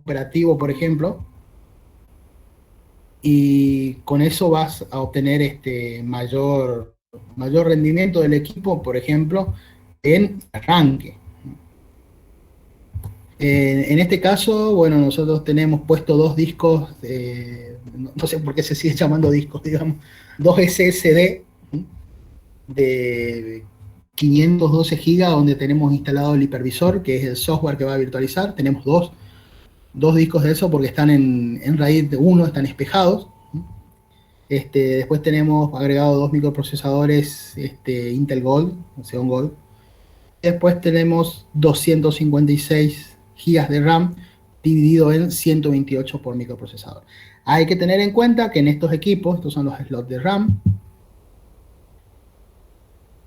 operativo, por ejemplo, y con eso vas a obtener mayor rendimiento del equipo, por ejemplo, en arranque. En este caso, bueno, nosotros tenemos puesto dos discos, no sé por qué se sigue llamando discos, digamos, dos SSD de 512 GB donde tenemos instalado el hipervisor, que es el software que va a virtualizar. Tenemos dos discos de eso porque están en RAID 1, están espejados. Después tenemos agregado dos microprocesadores Intel Gold, Xeon Gold. Después tenemos 256 GB de RAM dividido en 128 por microprocesador. Hay que tener en cuenta que en estos equipos, estos son los slots de RAM,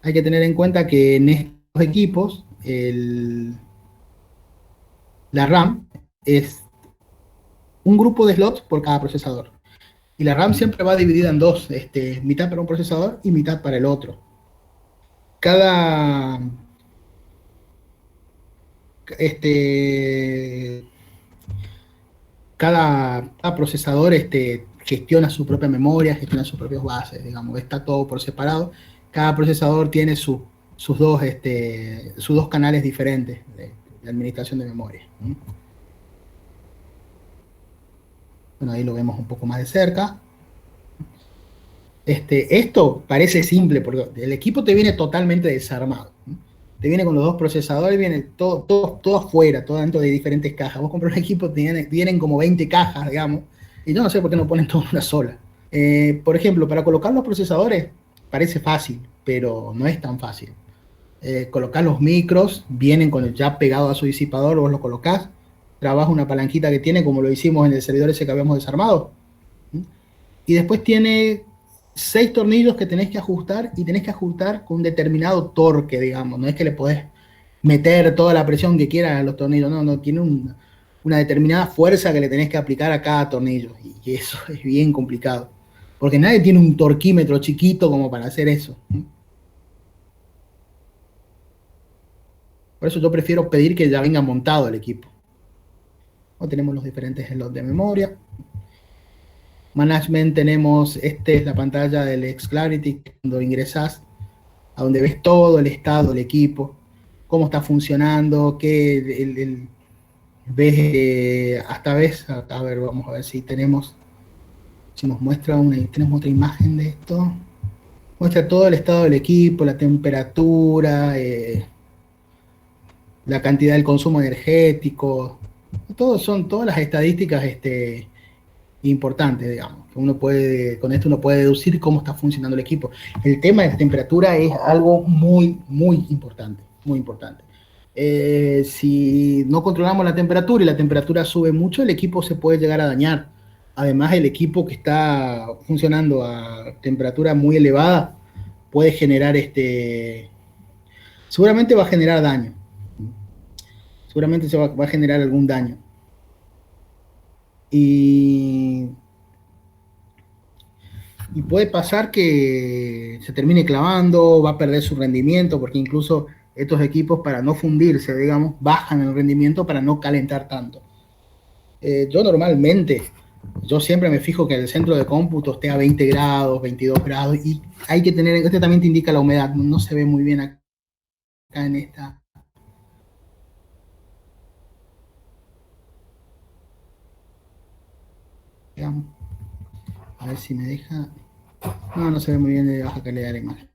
hay que tener en cuenta que en estos equipos la RAM es un grupo de slots por cada procesador. Y la RAM siempre va dividida en dos, mitad para un procesador y mitad para el otro. Cada, este, cada procesador gestiona su propia memoria, gestiona sus propias bases, digamos, está todo por separado. Cada procesador tiene sus dos canales diferentes de administración de memoria. Bueno, ahí lo vemos un poco más de cerca. Esto parece simple porque el equipo te viene totalmente desarmado. Te viene con los dos procesadores, viene todo afuera, todo dentro de diferentes cajas. Vos compras un equipo, vienen como 20 cajas, digamos, y yo no sé por qué no ponen todo en una sola. Por ejemplo, para colocar los procesadores parece fácil, pero no es tan fácil. Colocar los micros, vienen con el ya pegado a su disipador, vos lo colocás, trabaja una palanquita que tiene, como lo hicimos en el servidor ese que habíamos desarmado, y después tiene 6 tornillos que tenés que ajustar y tenés que ajustar con un determinado torque, digamos. No es que le podés meter toda la presión que quieras a los tornillos, no, tiene una determinada fuerza que le tenés que aplicar a cada tornillo. Y eso es bien complicado. Porque nadie tiene un torquímetro chiquito como para hacer eso. Por eso yo prefiero pedir que ya venga montado el equipo. O tenemos los diferentes slots de memoria. Management tenemos, es la pantalla del Xclarity, cuando ingresás, a donde ves todo el estado del equipo, cómo está funcionando, ves, a ver, vamos a ver si nos muestra tenemos otra imagen de esto, muestra todo el estado del equipo, la temperatura, la cantidad del consumo energético, son todas las estadísticas, importante, digamos, que con esto uno puede deducir cómo está funcionando el equipo. El tema de la temperatura es algo muy, muy importante, muy importante. Si no controlamos la temperatura y la temperatura sube mucho, el equipo se puede llegar a dañar. Además, el equipo que está funcionando a temperatura muy elevada puede generar seguramente va a generar daño. Seguramente va a generar algún daño. Y puede pasar que se termine clavando, va a perder su rendimiento, porque incluso estos equipos, para no fundirse, digamos, bajan el rendimiento para no calentar tanto. Yo siempre me fijo que el centro de cómputo esté a 20 grados, 22 grados, y hay que tener, también te indica la humedad, no se ve muy bien acá en esta. Digamos, a ver si me deja. No se ve muy bien de baja calidad de la imagen.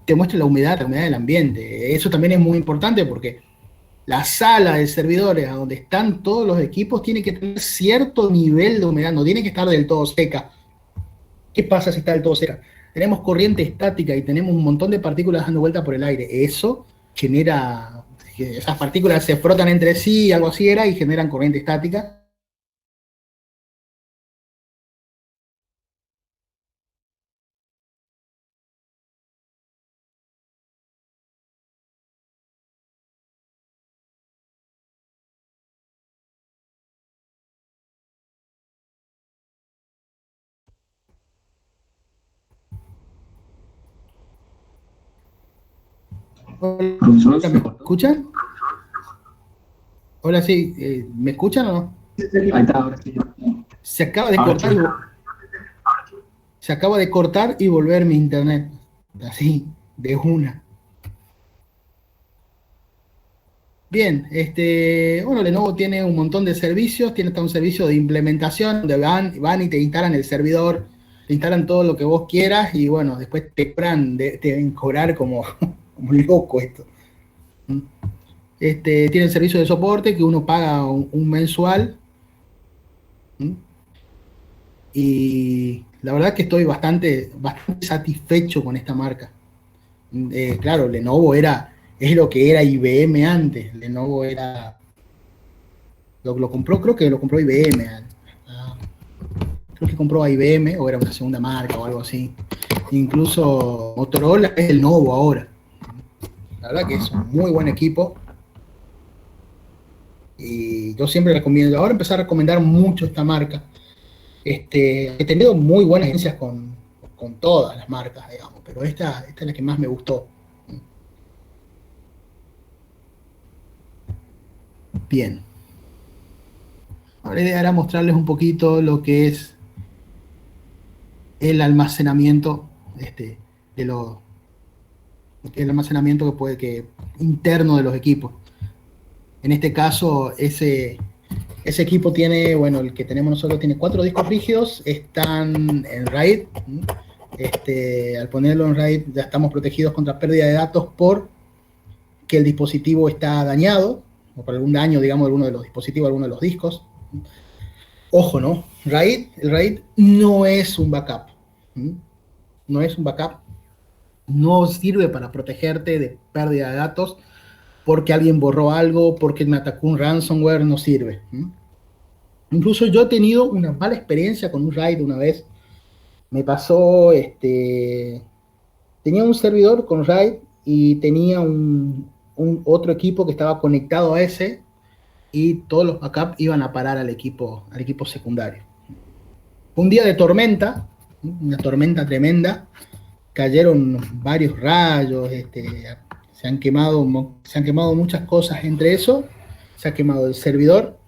Te muestra la humedad del ambiente. Eso también es muy importante porque la sala de servidores a donde están todos los equipos tiene que tener cierto nivel de humedad, no tiene que estar del todo seca. ¿Qué pasa si está del todo seca? Tenemos corriente estática y tenemos un montón de partículas dando vuelta por el aire. Eso genera, esas partículas se frotan entre sí, algo así era, y generan corriente estática. Profesor, ¿Me escuchan? Ahora sí, ¿me escuchan o no? Ahí está, ahora sí. Se acaba de Ahora cortar, sí. se acaba de cortar y volver mi internet. Así, de una. Bien, bueno, Lenovo tiene un montón de servicios, tiene hasta un servicio de implementación donde van y te instalan el servidor, te instalan todo lo que vos quieras y bueno, después te cobran, te deben cobrar como, como loco esto. Tiene el servicio de soporte que uno paga un mensual. ¿Mm? Y la verdad que estoy bastante satisfecho con esta marca. Claro, Lenovo es lo que era IBM antes. Lenovo lo compró, creo que lo compró IBM. Ah, creo que compró a IBM o era una segunda marca o algo así. Incluso Motorola es el Novo ahora. La verdad que es un muy buen equipo y yo siempre recomiendo. Ahora empezar a recomendar mucho esta marca. He tenido muy buenas experiencias con todas las marcas, digamos, pero esta es la que más me gustó. Bien, ahora la idea era mostrarles un poquito lo que es el almacenamiento este, de los el almacenamiento interno de los equipos. En este caso, ese equipo tiene, bueno, el que tenemos nosotros tiene 4 discos rígidos, están en RAID. Al ponerlo en RAID ya estamos protegidos contra pérdida de datos por que el dispositivo está dañado, o por algún daño, digamos, de alguno de los dispositivos, alguno de los discos. Ojo, ¿no? El RAID no es un backup. No es un backup. No sirve para protegerte de pérdida de datos porque alguien borró algo, porque me atacó un ransomware, no sirve. Incluso yo he tenido una mala experiencia con un RAID una vez. Me pasó, tenía un servidor con RAID y tenía un otro equipo que estaba conectado a ese y todos los backups iban a parar al equipo secundario. Un día de tormenta, una tormenta tremenda, cayeron varios rayos, se han quemado muchas cosas, entre eso se ha quemado el servidor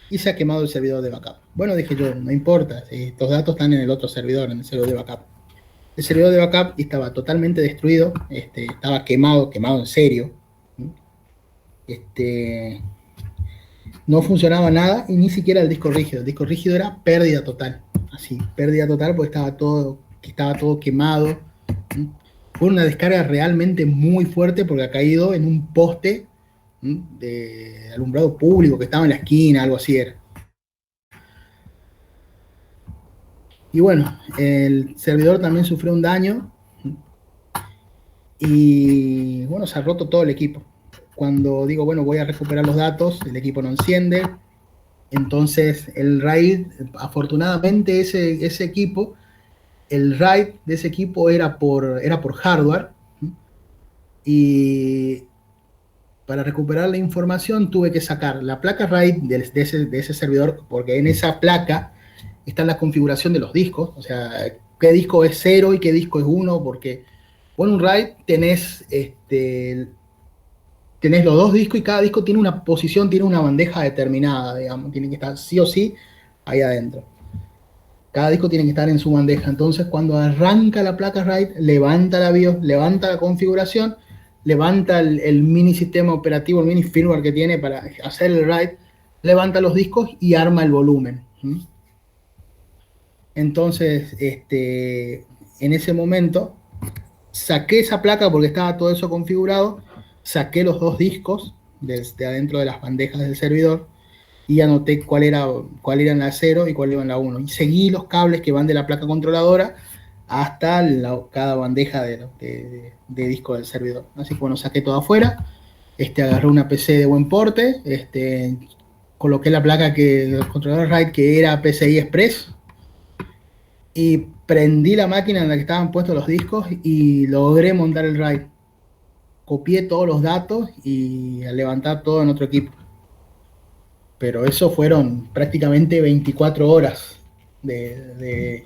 y se ha quemado el servidor de backup. Bueno, dije yo, no importa, si estos datos están en el otro servidor, en el servidor de backup. El servidor de backup estaba totalmente destruido, estaba quemado en serio. Este, no funcionaba nada y ni siquiera el disco rígido. El disco rígido era pérdida total. Así, pérdida total porque estaba todo quemado. Fue una descarga realmente muy fuerte porque ha caído en un poste de alumbrado público que estaba en la esquina, algo así era. Y bueno, el servidor también sufrió un daño y bueno, se ha roto todo el equipo. Cuando digo, bueno, voy a recuperar los datos, el equipo no enciende. Entonces, el RAID, afortunadamente ese equipo, el RAID de ese equipo era por hardware y para recuperar la información tuve que sacar la placa RAID de ese servidor porque en esa placa está la configuración de los discos, o sea, qué disco es 0 y qué disco es 1, porque con un RAID tenés los dos discos y cada disco tiene una posición, tiene una bandeja determinada, digamos, tiene que estar sí o sí ahí adentro. Cada disco tiene que estar en su bandeja. Entonces, cuando arranca la placa RAID, levanta la BIOS, levanta la configuración, levanta el mini sistema operativo, el mini firmware que tiene para hacer el RAID, levanta los discos y arma el volumen. Entonces, en ese momento, saqué esa placa porque estaba todo eso configurado, saqué los dos discos desde adentro de las bandejas del servidor y anoté cuál era la 0 y cuál era la 1. Y seguí los cables que van de la placa controladora hasta cada bandeja de disco del servidor. Así que bueno, saqué todo afuera, agarré una PC de buen porte, coloqué la placa del controlador RAID que era PCI Express y prendí la máquina en la que estaban puestos los discos y logré montar el RAID. Copié todos los datos y a levantar todo en otro equipo. Pero eso fueron prácticamente 24 horas de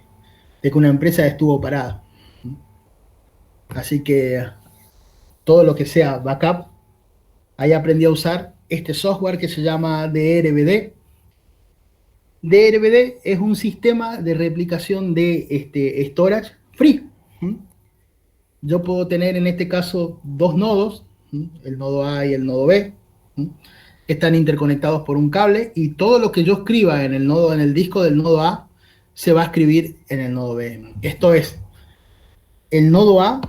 que una empresa estuvo parada. Así que todo lo que sea backup, ahí aprendí a usar este software que se llama DRBD. DRBD es un sistema de replicación de storage free. Yo puedo tener en este caso dos nodos, el nodo A y el nodo B, que están interconectados por un cable, y todo lo que yo escriba en el disco del nodo A se va a escribir en el nodo B. Esto es, el nodo A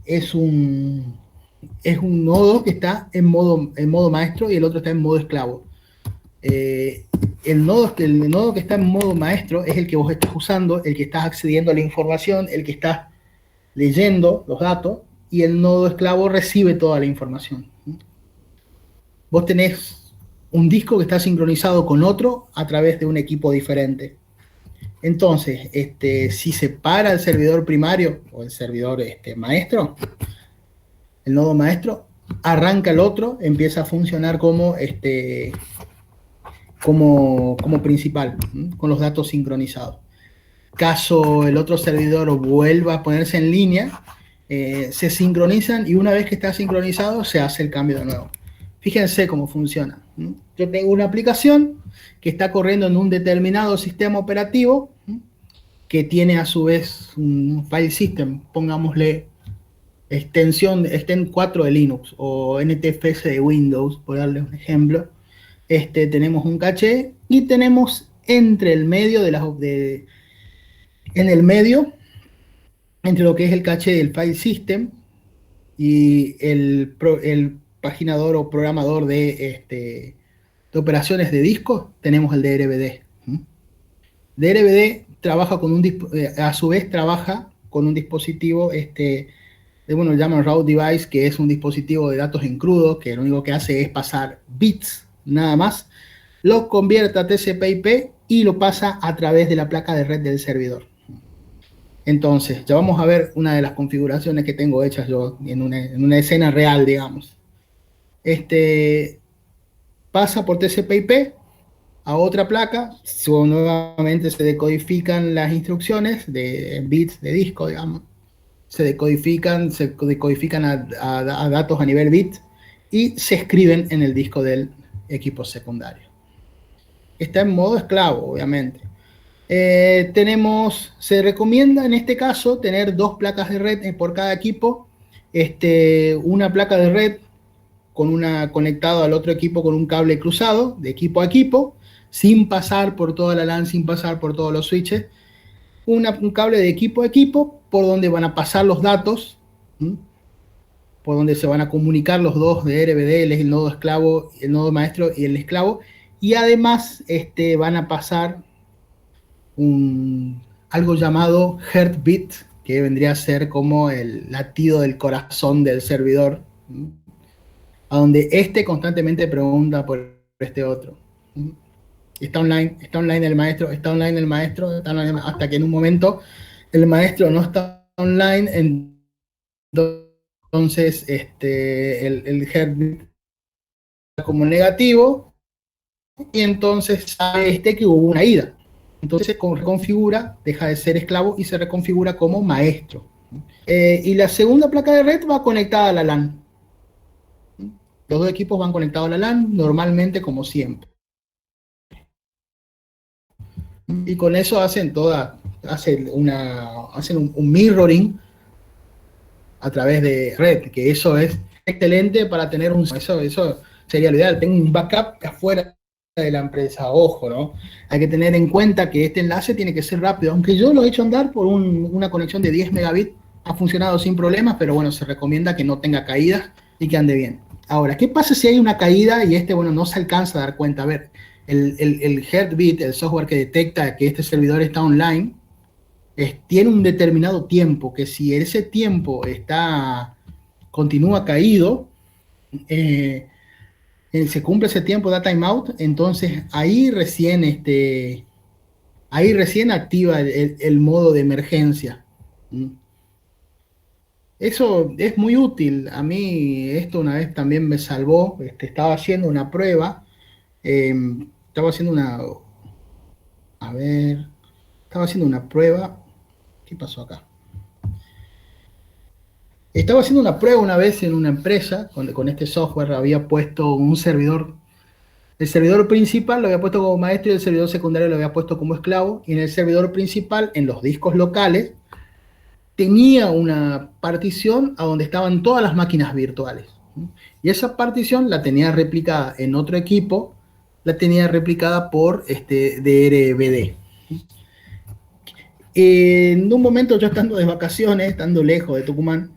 es un nodo que está en modo maestro y el otro está en modo esclavo. El nodo que está en modo maestro es el que vos estás usando, el que estás accediendo a la información, el que estás leyendo los datos, y el nodo esclavo recibe toda la información. Vos tenés un disco que está sincronizado con otro a través de un equipo diferente. Entonces, si se para el servidor primario o el servidor maestro, el nodo maestro, arranca el otro, empieza a funcionar como principal, con los datos sincronizados. Caso el otro servidor vuelva a ponerse en línea, se sincronizan, y una vez que está sincronizado se hace el cambio de nuevo. Fíjense cómo funciona. Yo tengo una aplicación que está corriendo en un determinado sistema operativo que tiene a su vez un file system, pongámosle extend 4 de Linux o NTFS de Windows, por darle un ejemplo. Tenemos un caché y tenemos entre el medio entre lo que es el caché del file system y el paginador o programador de operaciones de disco, tenemos el DRBD. DRBD trabaja a su vez trabaja con un dispositivo lo llaman route device, que es un dispositivo de datos en crudo, que lo único que hace es pasar bits, nada más, lo convierte a TCP/IP y lo pasa a través de la placa de red del servidor. Entonces, ya vamos a ver una de las configuraciones que tengo hechas yo en una escena real, digamos. Pasa por TCP/IP a otra placa, nuevamente se decodifican las instrucciones de bits de disco, digamos. Se decodifican a datos a nivel bit y se escriben en el disco del equipo secundario. Está en modo esclavo, obviamente. Se recomienda en este caso tener 2 placas de red por cada equipo. Una placa de red conectado al otro equipo con un cable cruzado de equipo a equipo, sin pasar por toda la LAN, sin pasar por todos los switches. Un cable de equipo a equipo por donde van a pasar los datos, por donde se van a comunicar los dos de RBD, el nodo esclavo, el nodo maestro y el esclavo, y además van a pasar algo llamado heartbeat, que vendría a ser como el latido del corazón del servidor, a donde constantemente pregunta por este otro. Está online el maestro, hasta que en un momento el maestro no está online, entonces el heartbeat como negativo, y entonces sabe que hubo una ida. Entonces se reconfigura, deja de ser esclavo y se reconfigura como maestro. Y la segunda placa de red va conectada a la LAN. Los dos equipos van conectados a la LAN, normalmente como siempre. Y con eso hacen un mirroring a través de red, que eso es excelente para tener eso sería lo ideal. Tengo un backup afuera de la empresa, ojo, ¿no? Hay que tener en cuenta que este enlace tiene que ser rápido, aunque yo lo he hecho andar por una conexión de 10 megabits, ha funcionado sin problemas, pero bueno, se recomienda que no tenga caídas y que ande bien. Ahora, ¿qué pasa si hay una caída y no se alcanza a dar cuenta? A ver, el Heartbeat, el software que detecta que este servidor está online, tiene un determinado tiempo, que si ese tiempo continúa caído, se cumple ese tiempo de timeout, entonces ahí recién activa el modo de emergencia. Eso es muy útil. A mí esto una vez también me salvó. Estaba haciendo una prueba. Estaba haciendo una prueba. ¿Qué pasó acá? Estaba haciendo una prueba una vez en una empresa con este software. Había puesto un servidor El servidor principal lo había puesto como maestro y el servidor secundario lo había puesto como esclavo. Y en el servidor principal, en los discos locales, tenía una partición a donde estaban todas las máquinas virtuales. Y esa partición la tenía replicada en otro equipo, la tenía replicada por DRBD. En un momento yo estando de vacaciones, estando lejos de Tucumán,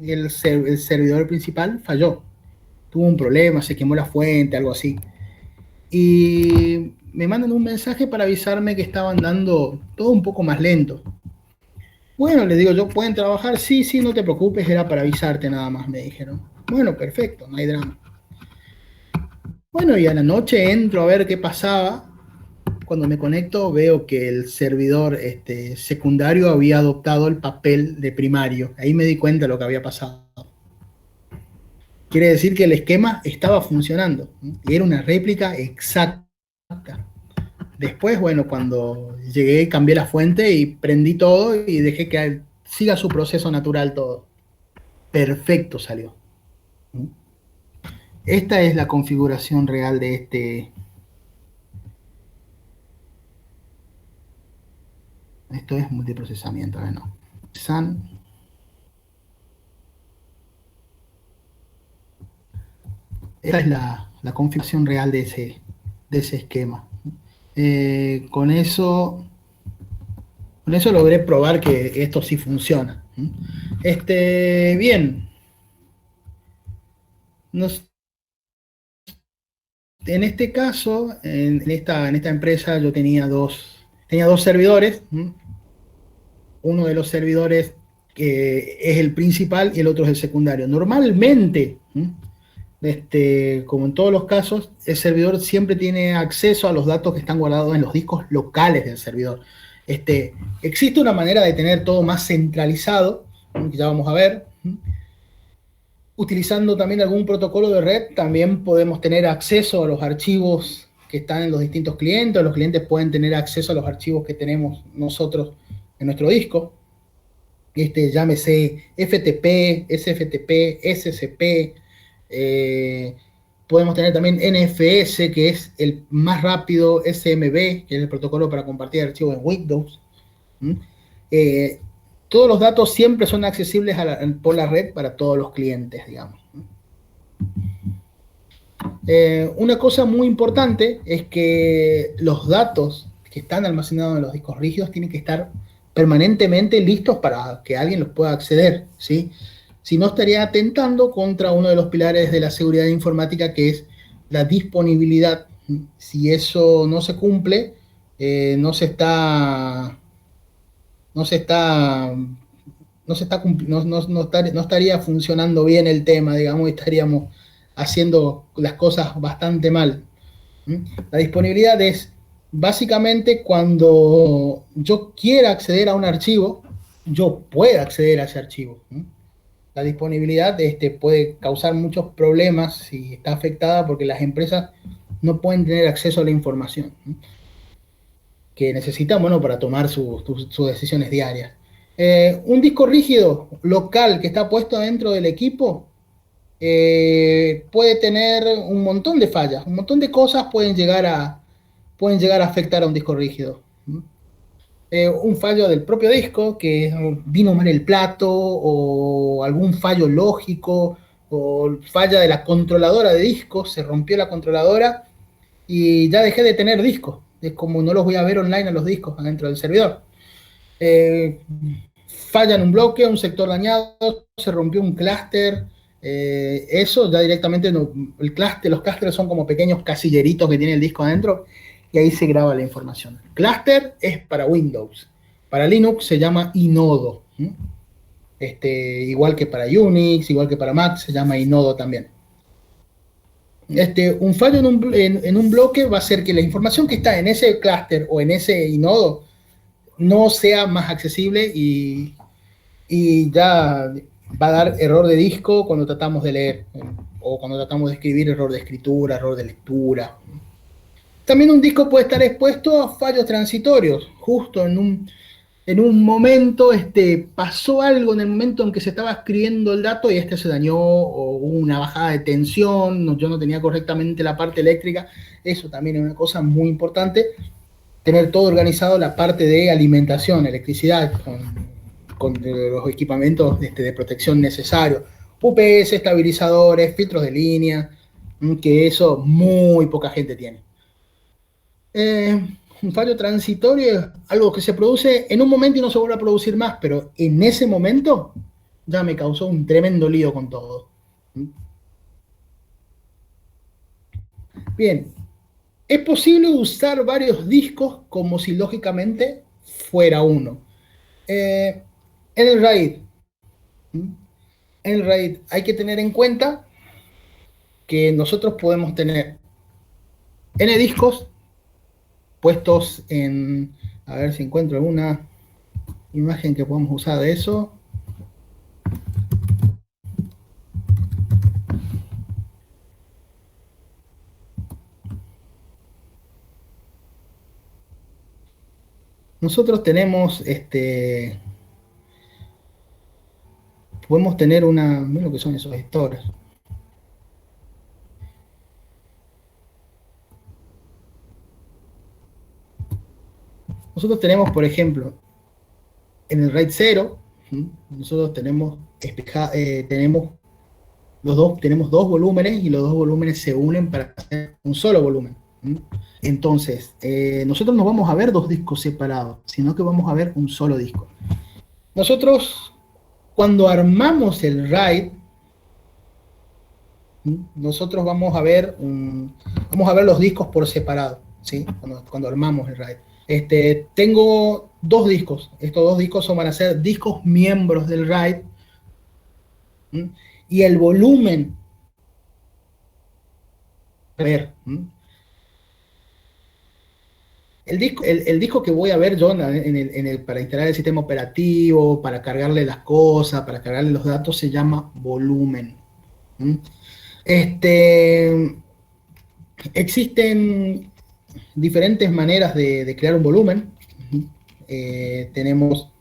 el servidor principal falló. Tuvo un problema, se quemó la fuente, algo así. Y me mandan un mensaje para avisarme que estaban dando todo un poco más lento. Bueno, les digo yo, ¿pueden trabajar? Sí, sí, no te preocupes, era para avisarte nada más, me dijeron. Bueno, perfecto, no hay drama. Bueno, y a la noche entro a ver qué pasaba. Cuando me conecto veo que el servidor secundario había adoptado el papel de primario. Ahí me di cuenta de lo que había pasado. Quiere decir que el esquema estaba funcionando. Y era una réplica exacta. Después, bueno, cuando llegué, cambié la fuente y prendí todo y dejé que siga su proceso natural todo. Perfecto salió. Esta es la configuración real de esto es multiprocesamiento, no. SAN. Esta es la configuración real de ese esquema. Con eso logré probar que esto sí funciona. Bien. En este caso, en esta empresa yo tenía dos servidores. Uno de los servidores es el principal y el otro es el secundario. Normalmente, como en todos los casos, el servidor siempre tiene acceso a los datos que están guardados en los discos locales del servidor. Existe una manera de tener todo más centralizado, que ya vamos a ver. Utilizando también algún protocolo de red, también podemos tener acceso a los archivos que están en los distintos clientes. Los clientes pueden tener acceso a los archivos que tenemos nosotros en nuestro disco. Llámese FTP, SFTP, SCP. Podemos tener también NFS, que es el más rápido, SMB, que es el protocolo para compartir archivos en Windows. Todos los datos siempre son accesibles por la red para todos los clientes, digamos. Una cosa muy importante es que los datos que están almacenados en los discos rígidos tienen que estar permanentemente listos para que alguien los pueda acceder, ¿sí? Si no, estaría atentando contra uno de los pilares de la seguridad informática, que es la disponibilidad. Si eso no se cumple, no estaría funcionando bien el tema, digamos, y estaríamos haciendo las cosas bastante mal. La disponibilidad es básicamente cuando yo quiera acceder a un archivo, yo pueda acceder a ese archivo. La disponibilidad puede causar muchos problemas si está afectada, porque las empresas no pueden tener acceso a la información que necesitan, bueno, para tomar sus decisiones diarias. Un disco rígido local que está puesto dentro del equipo puede tener un montón de fallas, un montón de cosas pueden llegar a afectar a un disco rígido. Un fallo del propio disco, que vino mal el plato, o algún fallo lógico, o falla de la controladora de discos, se rompió la controladora y ya dejé de tener discos. Es como no los voy a ver online a los discos adentro del servidor. Falla en un bloque, un sector dañado, se rompió un clúster. Eso ya directamente los clústeres son como pequeños casilleritos que tiene el disco adentro, y ahí se graba la información. Clúster es para Windows. Para Linux se llama inodo. Igual que para Unix, igual que para Mac, se llama inodo también. Un fallo en un bloque va a hacer que la información que está en ese clúster o en ese inodo no sea más accesible, y ya va a dar error de disco cuando tratamos de leer, o cuando tratamos de escribir, error de escritura, error de lectura. También un disco puede estar expuesto a fallos transitorios, justo en en un momento pasó algo en el momento en que se estaba escribiendo el dato y se dañó o hubo una bajada de tensión, yo no tenía correctamente la parte eléctrica. Eso también es una cosa muy importante, tener todo organizado, la parte de alimentación, electricidad, con los equipamientos de protección necesarios, UPS, estabilizadores, filtros de línea, que eso muy poca gente tiene. Un fallo transitorio es algo que se produce en un momento y no se vuelve a producir más, pero en ese momento ya me causó un tremendo lío con todo. Bien, es posible usar varios discos como si lógicamente fuera uno. En el RAID, hay que tener en cuenta que nosotros podemos tener N discos puestos en, a ver si encuentro alguna imagen que podamos usar de eso. Nosotros tenemos, podemos tener una, miren lo que son esos gestores. Nosotros tenemos, por ejemplo, en el RAID 0, nosotros tenemos, tenemos tenemos dos volúmenes y los dos volúmenes se unen para hacer un solo volumen. Entonces, nosotros no vamos a ver dos discos separados, sino que vamos a ver un solo disco. Nosotros, cuando armamos el RAID, nosotros vamos a ver los discos por separado, ¿sí? Cuando armamos el RAID. Tengo dos discos. Estos dos discos van a ser discos miembros del RAID. Y el volumen, a ver, el disco que voy a ver yo para instalar el sistema operativo, para cargarle las cosas, para cargarle los datos, se llama volumen. Existen diferentes maneras de crear un volumen. Tenemos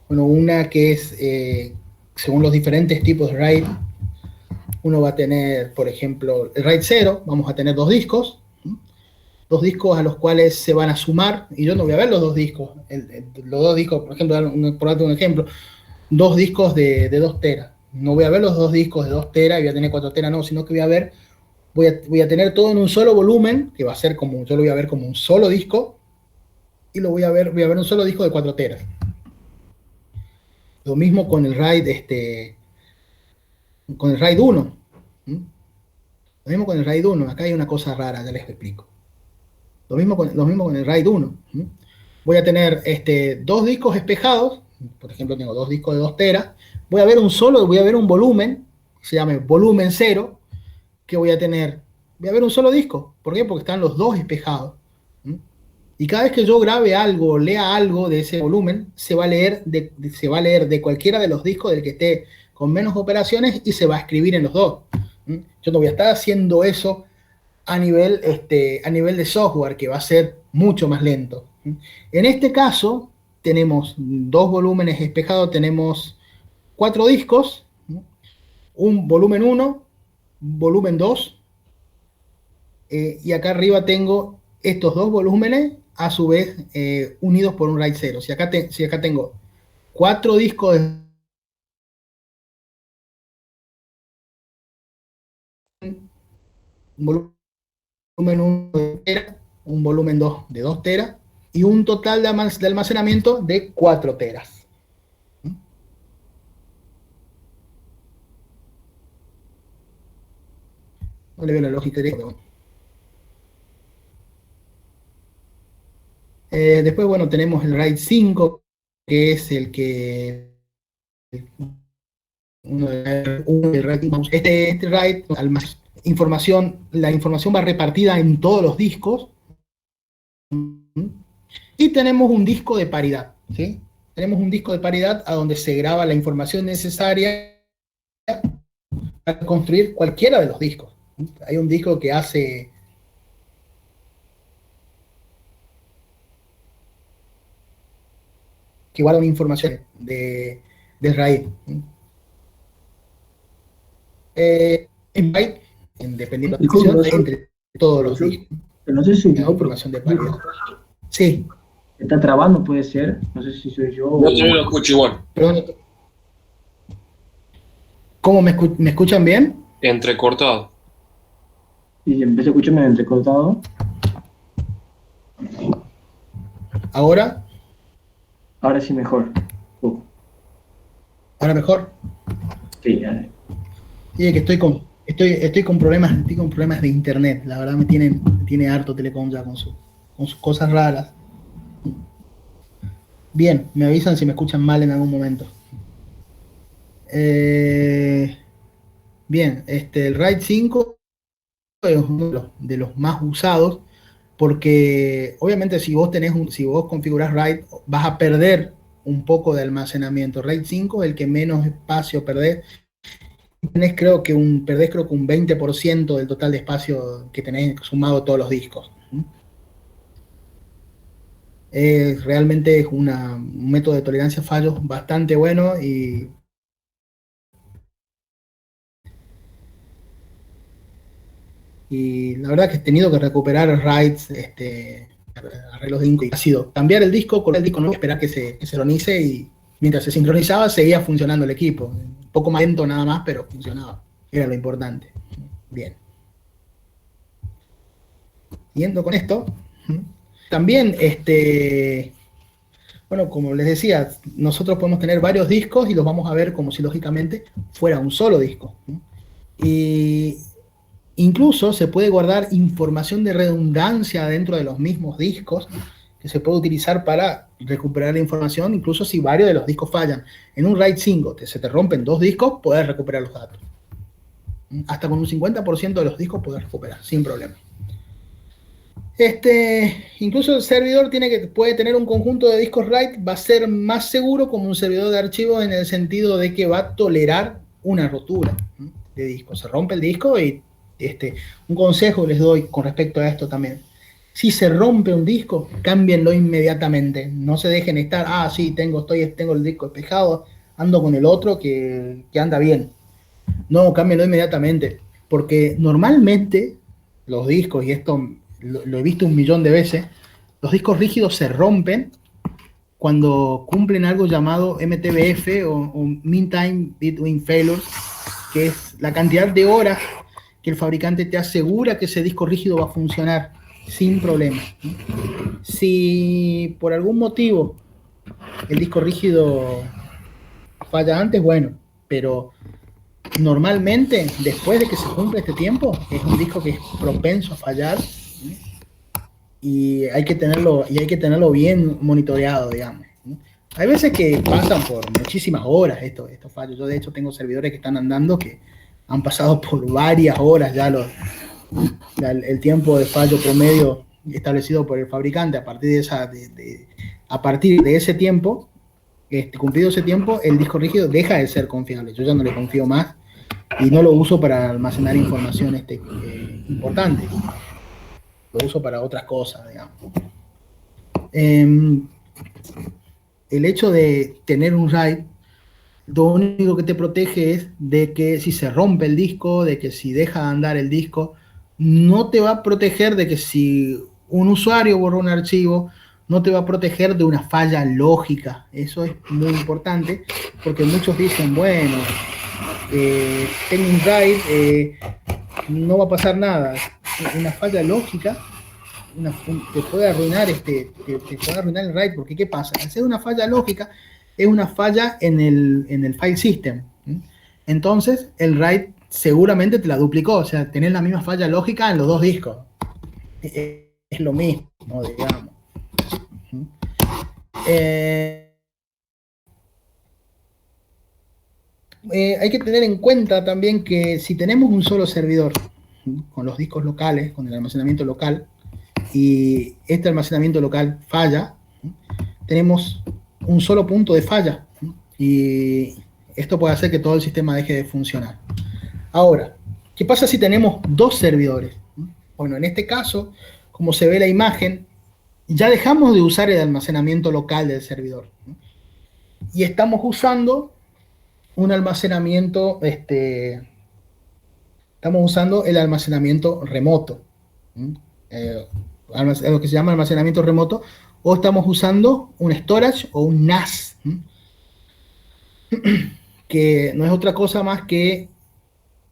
una que es, según los diferentes tipos de RAID, uno va a tener, por ejemplo, el RAID 0, vamos a tener dos discos a los cuales se van a sumar, y yo no voy a ver los dos discos, los dos discos, por ejemplo, por darte un ejemplo, dos discos de 2 teras. No voy a ver los dos discos de 2 teras y voy a tener 4 teras, no, sino que voy a tener todo en un solo volumen, que va a ser como, yo lo voy a ver como un solo disco, y voy a ver un solo disco de 4 teras. Lo mismo con el RAID, con el RAID 1. Lo mismo con el RAID 1, acá hay una cosa rara, ya les explico. Lo mismo con el RAID 1. Voy a tener dos discos espejados, por ejemplo tengo dos discos de 2 teras, voy a ver un volumen, se llama volumen 0, que voy a ver un solo disco. ¿Por qué? Porque están los dos espejados. Y cada vez que yo grabe algo o lea algo de ese volumen, se va a leer de cualquiera de los discos del que esté con menos operaciones y se va a escribir en los dos. Yo no voy a estar haciendo eso a nivel de software, que va a ser mucho más lento. En este caso, tenemos dos volúmenes espejados, tenemos 4 discos, un volumen 1, volumen 2, y acá arriba tengo estos dos volúmenes, a su vez unidos por un RAID 0. Si acá tengo 4 discos de un volumen 1 de tera, un volumen 2 de 2 teras, y un total de almacenamiento de 4 teras. No le veo la lógica de esto. Después, bueno, tenemos el RAID 5, que es el que este RAID, la información va repartida en todos los discos. Y tenemos un disco de paridad, ¿sí? Tenemos un disco de paridad a donde se graba la información necesaria para construir cualquiera de los discos. Hay un disco que hace... que guarda una información del RAID. En byte, dependiendo de la Disculpe, aplicación, entre todos los discos. pero no sé si La yo, información de paridad. Sí. está trabando, puede ser. No sé si soy yo Yo o... también lo escucho igual. Perdón. ¿Cómo me escuchan bien? Entrecortado. Y empecé a escucharme entrecortado. ¿Ahora? Ahora sí mejor. ¿Ahora mejor? Sí, ya. Sí, que estoy con problemas de internet. La verdad me tiene harto Telecom ya con sus cosas raras. Bien, me avisan si me escuchan mal en algún momento. Bien, el RAID 5 es uno de los más usados porque obviamente si vos configurás RAID vas a perder un poco de almacenamiento. RAID 5 es el que menos espacio perdés. Perdés creo que un 20% del total de espacio que tenés sumado todos los discos. Realmente es un método de tolerancia a fallos bastante bueno y la verdad que he tenido que recuperar RAIDs, arreglos de disco, y ha sido cambiar el disco, con el disco nuevo, esperar que se sincronice, y mientras se sincronizaba seguía funcionando el equipo. Un poco más lento nada más, pero funcionaba. Era lo importante. Bien. Yendo con esto, también, bueno, como les decía, nosotros podemos tener varios discos y los vamos a ver como si lógicamente fuera un solo disco. Y incluso se puede guardar información de redundancia dentro de los mismos discos que se puede utilizar para recuperar la información, incluso si varios de los discos fallan. En un RAID 5 se te rompen 2 discos, puedes recuperar los datos. Hasta con un 50% de los discos puedes recuperar, sin problema. Incluso el servidor puede tener un conjunto de discos RAID, va a ser más seguro como un servidor de archivos en el sentido de que va a tolerar una rotura de disco. Se rompe el disco y un consejo les doy con respecto a esto también. Si se rompe un disco, cámbienlo inmediatamente. No se dejen estar, sí, tengo el disco despejado, ando con el otro que anda bien. No, cámbienlo inmediatamente. Porque normalmente los discos, y esto lo he visto 1.000.000 de veces, los discos rígidos se rompen cuando cumplen algo llamado MTBF o Mean Time Between Failures, que es la cantidad de horas que el fabricante te asegura que ese disco rígido va a funcionar sin problema. Si por algún motivo el disco rígido falla antes, bueno, pero normalmente después de que se cumple este tiempo es un disco que es propenso a fallar, y hay que tenerlo bien monitoreado, digamos. Hay veces que pasan por muchísimas horas estos fallos. Yo de hecho tengo servidores que están andando que han pasado por varias horas ya el tiempo de fallo promedio establecido por el fabricante. A partir de ese tiempo, cumplido ese tiempo, el disco rígido deja de ser confiable. Yo ya no le confío más y no lo uso para almacenar información importante. Lo uso para otras cosas, digamos. El hecho de tener un RAID, lo único que te protege es de que si se rompe el disco, de que si deja de andar el disco, no te va a proteger de que si un usuario borra un archivo, no te va a proteger de una falla lógica. Eso es muy importante, porque muchos dicen, bueno, tengo un RAID, no va a pasar nada. Una falla lógica te puede arruinar el RAID, porque ¿qué pasa? Al ser una falla lógica, es una falla en el file system. Entonces, el RAID seguramente te la duplicó, o sea, tenés la misma falla lógica en los dos discos. Es lo mismo, digamos. Hay que tener en cuenta también que si tenemos un solo servidor, con los discos locales, con el almacenamiento local, y este almacenamiento local falla, tenemos un solo punto de falla, y esto puede hacer que todo el sistema deje de funcionar. Ahora, ¿qué pasa si tenemos dos servidores? Bueno, en este caso, como se ve la imagen, ya dejamos de usar el almacenamiento local del servidor. y estamos usando un almacenamiento, estamos usando el almacenamiento remoto, ¿Mm? Eh, lo que se llama almacenamiento remoto, o estamos usando un storage o un NAS, ¿Mm? Que no es otra cosa más que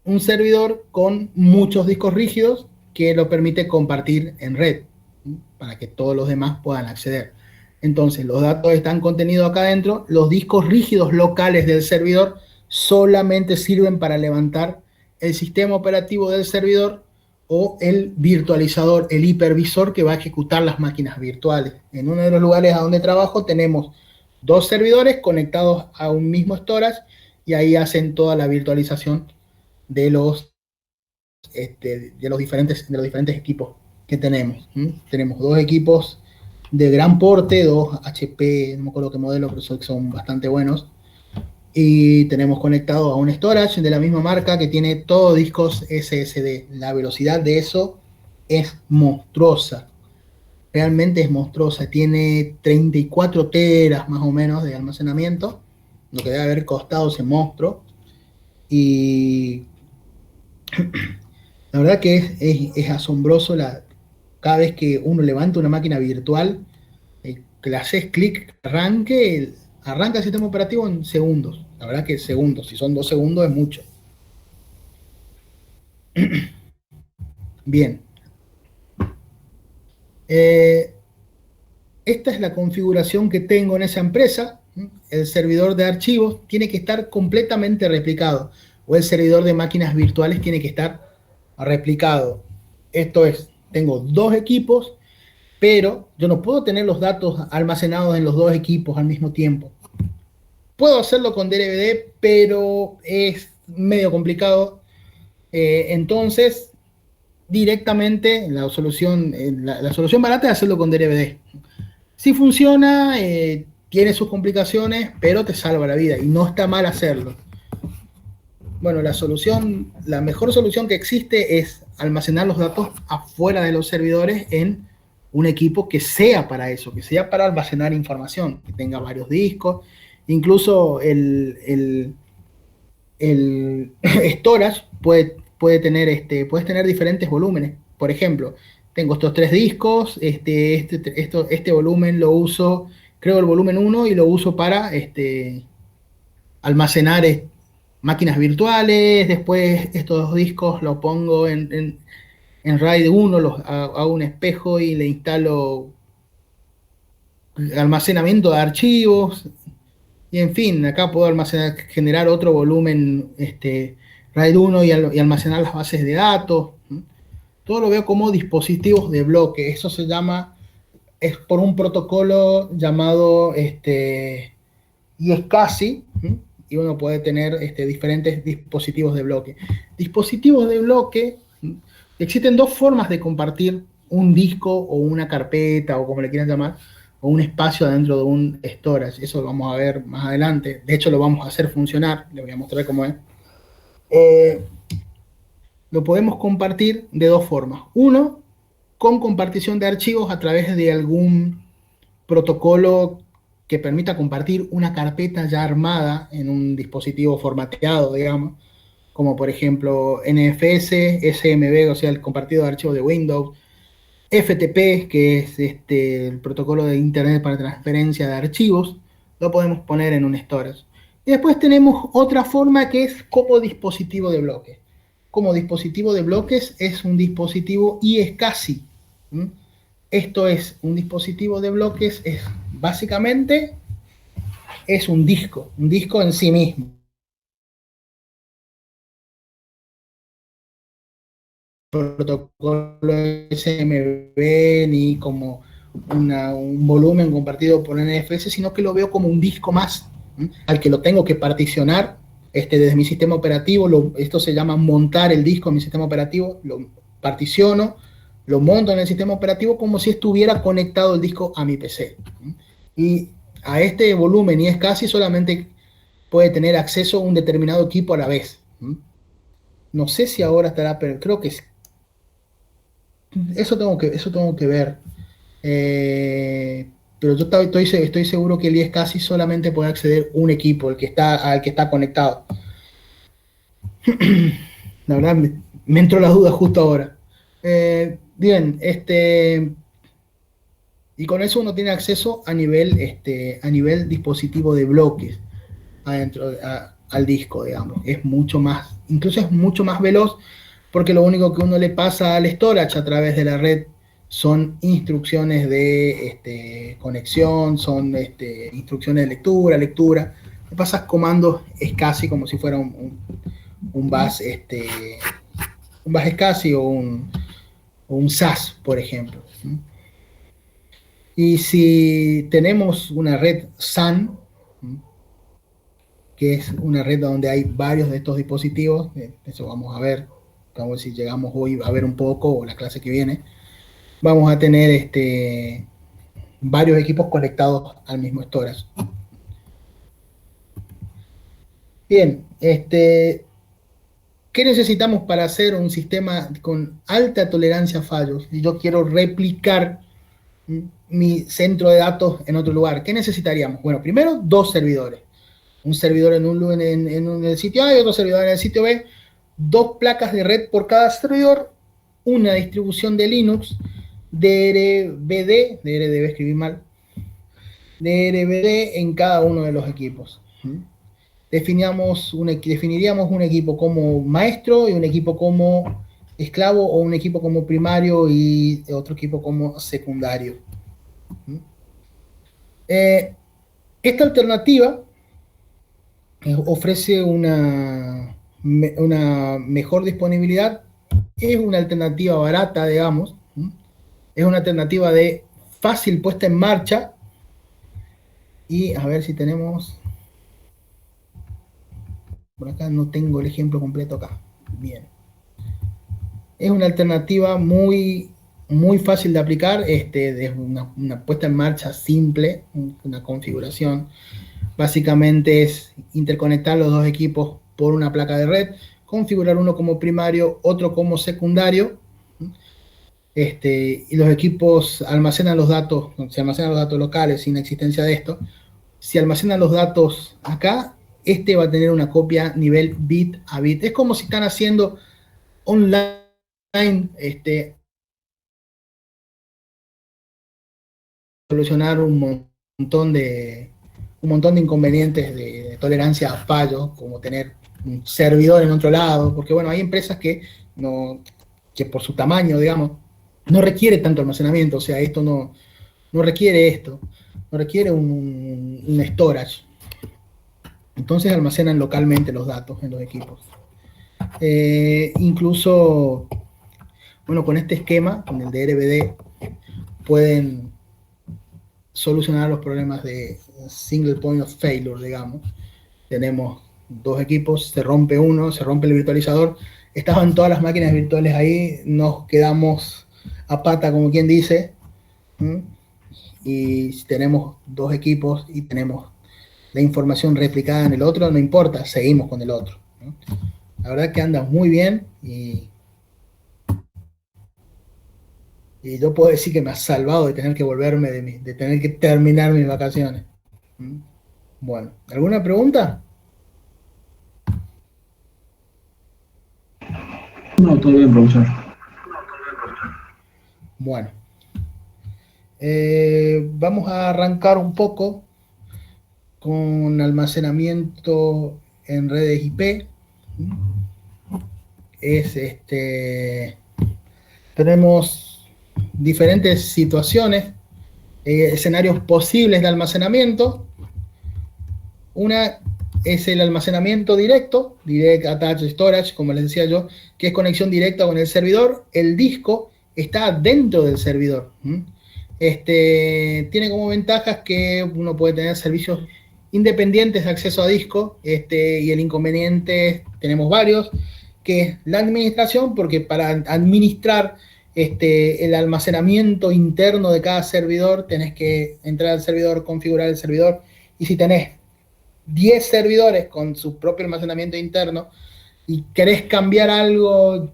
un servidor con muchos discos rígidos que lo permite compartir en red, ¿sí? Para que todos los demás puedan acceder. Entonces, los datos están contenidos acá adentro. Los discos rígidos locales del servidor solamente sirven para levantar el sistema operativo del servidor o el virtualizador, el hipervisor que va a ejecutar las máquinas virtuales. En uno de los lugares a donde trabajo tenemos dos servidores conectados a un mismo storage y ahí hacen toda la virtualización de de los diferentes equipos que tenemos. Tenemos dos equipos de gran porte, dos HP, no me acuerdo qué modelo, pero son bastante buenos. Y tenemos conectado a un storage de la misma marca que tiene todos discos SSD. La velocidad de eso es monstruosa. Realmente es monstruosa. Tiene 34 teras más o menos de almacenamiento, lo que debe haber costado ese monstruo. Y la verdad que es asombroso cada vez que uno levanta una máquina virtual, que le haces clic, arranca el sistema operativo en segundos. La verdad que segundos, si son 2 segundos es mucho. Bien. Eh, Esta es la configuración que tengo en esa empresa. El servidor de archivos tiene que estar completamente replicado, o el servidor de máquinas virtuales tiene que estar replicado. Esto es, tengo dos equipos, pero yo no puedo tener los datos almacenados en los dos equipos al mismo tiempo. Puedo hacerlo con DVD, pero es medio complicado. Entonces, directamente la solución barata es hacerlo con DVD. Si funciona, tiene sus complicaciones, pero te salva la vida y no está mal hacerlo. Bueno, la mejor solución que existe es almacenar los datos afuera de los servidores en un equipo que sea para eso, que sea para almacenar información, que tenga varios discos, incluso el storage puedes tener diferentes volúmenes. Por ejemplo, tengo estos tres discos, este volumen lo uso, creo el volumen 1 y lo uso para almacenar máquinas virtuales. Después estos dos discos los pongo en RAID 1, hago un espejo y le instalo almacenamiento de archivos. Y en fin, acá puedo generar otro volumen RAID 1 y almacenar las bases de datos. Todo lo veo como dispositivos de bloque. Eso es por un protocolo llamado iSCSI, y uno puede tener diferentes dispositivos de bloque. Dispositivos de bloque, existen dos formas de compartir un disco o una carpeta, o como le quieran llamar, o un espacio dentro de un storage. Eso lo vamos a ver más adelante. De hecho, lo vamos a hacer funcionar. Les voy a mostrar cómo es. Lo podemos compartir de dos formas. Uno, con compartición de archivos a través de algún protocolo que permita compartir una carpeta ya armada en un dispositivo formateado, digamos, como por ejemplo NFS, SMB, o sea, el compartido de archivos de Windows, FTP, que es el protocolo de Internet para transferencia de archivos, lo podemos poner en un storage. Y después tenemos otra forma que es como dispositivo de bloques. Como dispositivo de bloques es un dispositivo iSCSI. Esto es un dispositivo de bloques, básicamente es un disco en sí mismo. Protocolo SMB ni como un volumen compartido por NFS, sino que lo veo como un disco más, al que lo tengo que particionar desde mi sistema operativo. Esto se llama montar el disco en mi sistema operativo. Lo particiono, lo monto en el sistema operativo como si estuviera conectado el disco a mi PC. Y a este volumen y es casi solamente puede tener acceso un determinado equipo a la vez. No sé si ahora estará, pero creo que eso tengo que ver. pero yo estoy seguro que el iSCSI solamente puede acceder un equipo, al que está conectado. La verdad, me entró la duda justo ahora. Bien, y con eso uno tiene acceso a nivel dispositivo de bloques al disco, digamos. Es mucho más, incluso es mucho más veloz, porque lo único que uno le pasa al storage a través de la red son instrucciones de conexión, son instrucciones de lectura. Le pasas comandos, es casi como si fuera un bus, un bus SCSI o un SAS, por ejemplo. Y si tenemos una red SAN, que es una red donde hay varios de estos dispositivos, eso vamos a ver si llegamos hoy a ver un poco, o la clase que viene, vamos a tener varios equipos conectados al mismo storage. Bien, ¿qué necesitamos para hacer un sistema con alta tolerancia a fallos? Si yo quiero replicar mi centro de datos en otro lugar, ¿qué necesitaríamos? Bueno, primero, dos servidores. Un servidor en el sitio A y otro servidor en el sitio B, dos placas de red por cada servidor, una distribución de Linux, DRBD, escribí mal, DRBD en cada uno de los equipos. Definiríamos un equipo como maestro y un equipo como esclavo, o un equipo como primario y otro equipo como secundario. Esta alternativa ofrece una mejor disponibilidad, es una alternativa barata, digamos, es una alternativa de fácil puesta en marcha, y a ver si tenemos, por acá no tengo el ejemplo completo acá, bien, es una alternativa muy fácil de aplicar, es una puesta en marcha simple, una configuración. Básicamente es interconectar los dos equipos por una placa de red, configurar uno como primario, otro como secundario, y los equipos se almacenan los datos locales sin existencia de esto. Si almacenan los datos acá, va a tener una copia nivel bit a bit. Es como si están haciendo online, solucionar un montón de inconvenientes de tolerancia a fallos, como tener un servidor en otro lado, porque bueno, hay empresas que por su tamaño, digamos, no requiere tanto almacenamiento, o sea, esto no requiere esto, no requiere un storage. Entonces almacenan localmente los datos en los equipos. Incluso, bueno, con este esquema, con el DRBD, pueden solucionar los problemas de single point of failure, digamos. Tenemos dos equipos, se rompe uno, se rompe el virtualizador, estaban todas las máquinas virtuales ahí, nos quedamos a pata, como quien dice, y si tenemos dos equipos y tenemos la información replicada en el otro, no importa, seguimos con el otro. La verdad que anda muy bien, y yo puedo decir que me ha salvado de tener que volverme, de tener que terminar mis vacaciones. Bueno, ¿alguna pregunta? No, todo bien, profesor. Bueno, vamos a arrancar un poco con almacenamiento en redes IP. Tenemos diferentes situaciones, escenarios posibles de almacenamiento. Una es el almacenamiento directo, Direct Attached Storage, como les decía yo, que es conexión directa con el servidor. El disco está dentro del servidor. Tiene como ventajas que uno puede tener servicios independientes de acceso a disco, y el inconveniente, tenemos varios, que es la administración, porque para administrar el almacenamiento interno de cada servidor, tenés que entrar al servidor, configurar el servidor, y si tenés 10 servidores con su propio almacenamiento interno y querés cambiar algo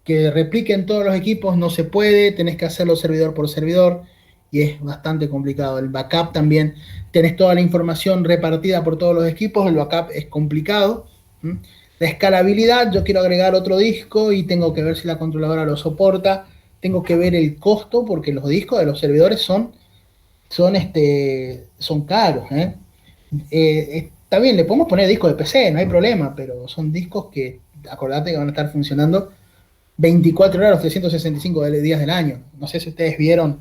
que replique en todos los equipos, no se puede, tenés que hacerlo servidor por servidor, y es bastante complicado. El backup también, tenés toda la información repartida por todos los equipos, el backup es complicado. La escalabilidad, yo quiero agregar otro disco y tengo que ver si la controladora lo soporta, tengo que ver el costo, porque los discos de los servidores son caros. Está bien, le podemos poner discos de PC, no hay problema, pero son discos que, acordate que van a estar funcionando 24 horas, los 365 días del año. No sé si ustedes vieron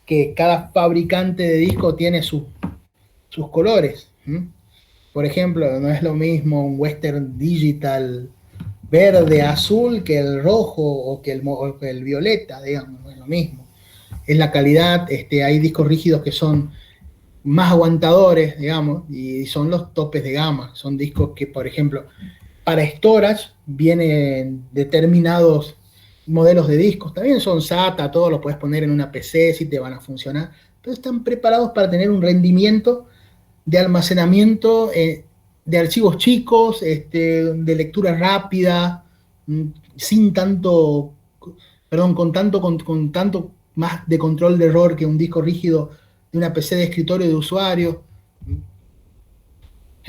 que cada fabricante de disco tiene sus colores. Por ejemplo, no es lo mismo un Western Digital verde, azul, que el rojo o que el violeta, digamos, no es lo mismo. Es la calidad, hay discos rígidos que son más aguantadores, digamos, y son los topes de gama. Son discos que, por ejemplo, para storage vienen determinados modelos de discos. También son SATA, todos los puedes poner en una PC si te van a funcionar, pero están preparados para tener un rendimiento de almacenamiento de archivos chicos, de lectura rápida, sin tanto, perdón, con tanto más de control de error que un disco rígido de una PC de escritorio de usuario.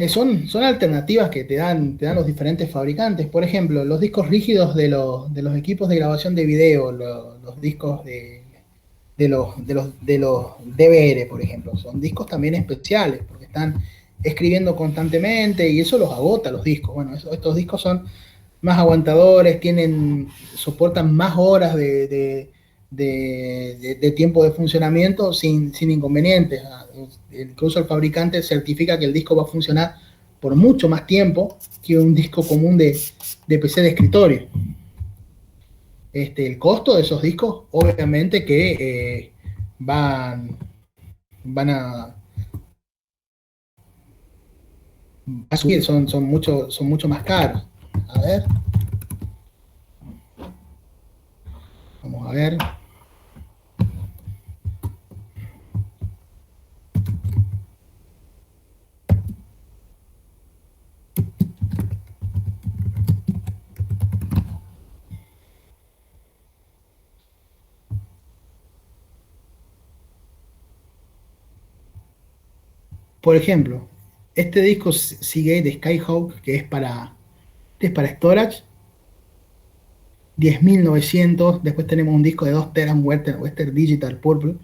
Son alternativas que te dan los diferentes fabricantes. Por ejemplo, los discos rígidos de los equipos de grabación de video, los discos de los DVR, por ejemplo, son discos también especiales, porque están escribiendo constantemente y eso los agota los discos. Bueno, estos discos son más aguantadores, soportan más horas de tiempo de funcionamiento sin inconvenientes. Incluso el fabricante certifica que el disco va a funcionar por mucho más tiempo que un disco común de PC de escritorio. El costo de esos discos, obviamente que van a subir, son mucho más caros. A ver. Vamos a ver. Por ejemplo, este disco Seagate de Skyhawk, que es para storage, 10.900. Después tenemos un disco de 2 teras, Western Digital Purple,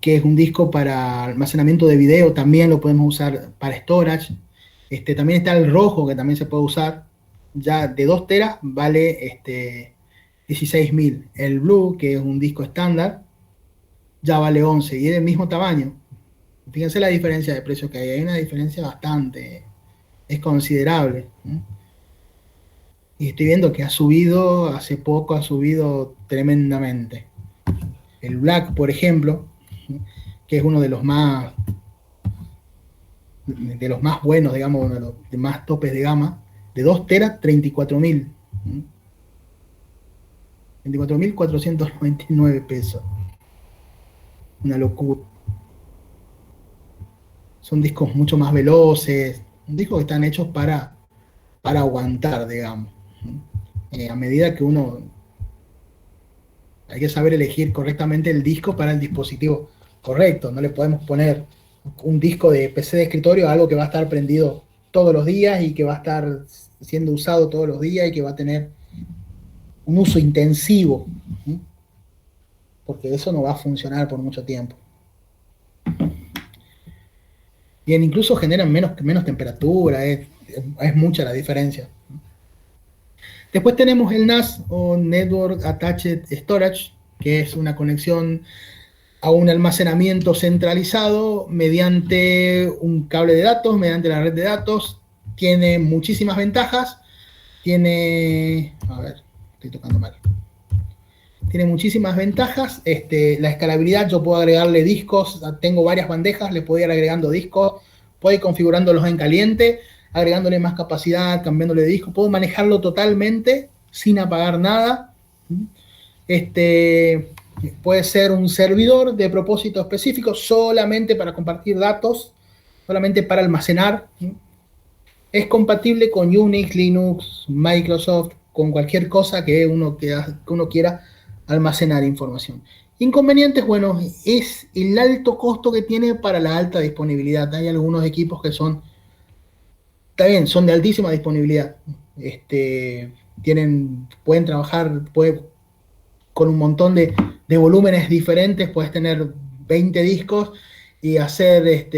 que es un disco para almacenamiento de video, también lo podemos usar para storage. También está el rojo, que también se puede usar, ya de 2 teras, vale 16.000. El blue, que es un disco estándar, ya vale 11 y es del mismo tamaño. Fíjense la diferencia de precio que hay una diferencia bastante, es considerable. Y estoy viendo que hace poco ha subido tremendamente. El Black, por ejemplo, que es uno de los más buenos, digamos, uno de los más topes de gama, de 2 teras, 34.000. 24.499 pesos. Una locura. Son discos mucho más veloces, discos que están hechos para aguantar, digamos. A medida que hay que saber elegir correctamente el disco para el dispositivo correcto. No le podemos poner un disco de PC de escritorio a algo que va a estar prendido todos los días y que va a estar siendo usado todos los días y que va a tener un uso intensivo, porque eso no va a funcionar por mucho tiempo. Bien, incluso generan menos temperatura, es mucha la diferencia. Después tenemos el NAS o Network Attached Storage, que es una conexión a un almacenamiento centralizado mediante un cable de datos, mediante la red de datos. Tiene muchísimas ventajas. A ver, estoy tocando mal. Tiene muchísimas ventajas. La escalabilidad, yo puedo agregarle discos, tengo varias bandejas, le puedo ir agregando discos, puedo ir configurándolos en caliente, agregándole más capacidad, cambiándole de disco, puedo manejarlo totalmente sin apagar nada. Puede ser un servidor de propósito específico, solamente para compartir datos, solamente para almacenar. Es compatible con Unix, Linux, Microsoft, con cualquier cosa que uno quiera almacenar información. Inconvenientes, bueno, es el alto costo que tiene para la alta disponibilidad. Hay algunos equipos que son, está bien, son de altísima disponibilidad. Pueden trabajar, con un montón de volúmenes diferentes, puedes tener 20 discos y hacer,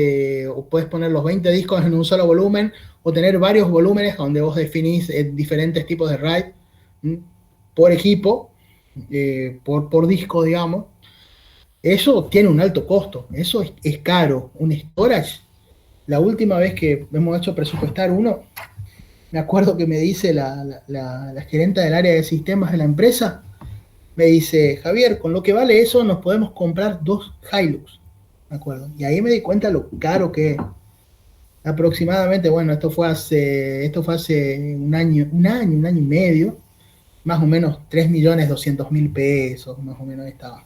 o puedes poner los 20 discos en un solo volumen, o tener varios volúmenes donde vos definís diferentes tipos de RAID por equipo, por disco, digamos. Eso tiene un alto costo, eso es caro. Un storage, la última vez que hemos hecho presupuestar uno, me acuerdo que me dice la gerente del área de sistemas de la empresa, me dice, Javier, con lo que vale eso nos podemos comprar 2 Hilux, ¿me acuerdo? Y ahí me di cuenta lo caro que es. Aproximadamente, bueno, esto fue hace un año y medio, más o menos 3.200.000 pesos, más o menos estaba.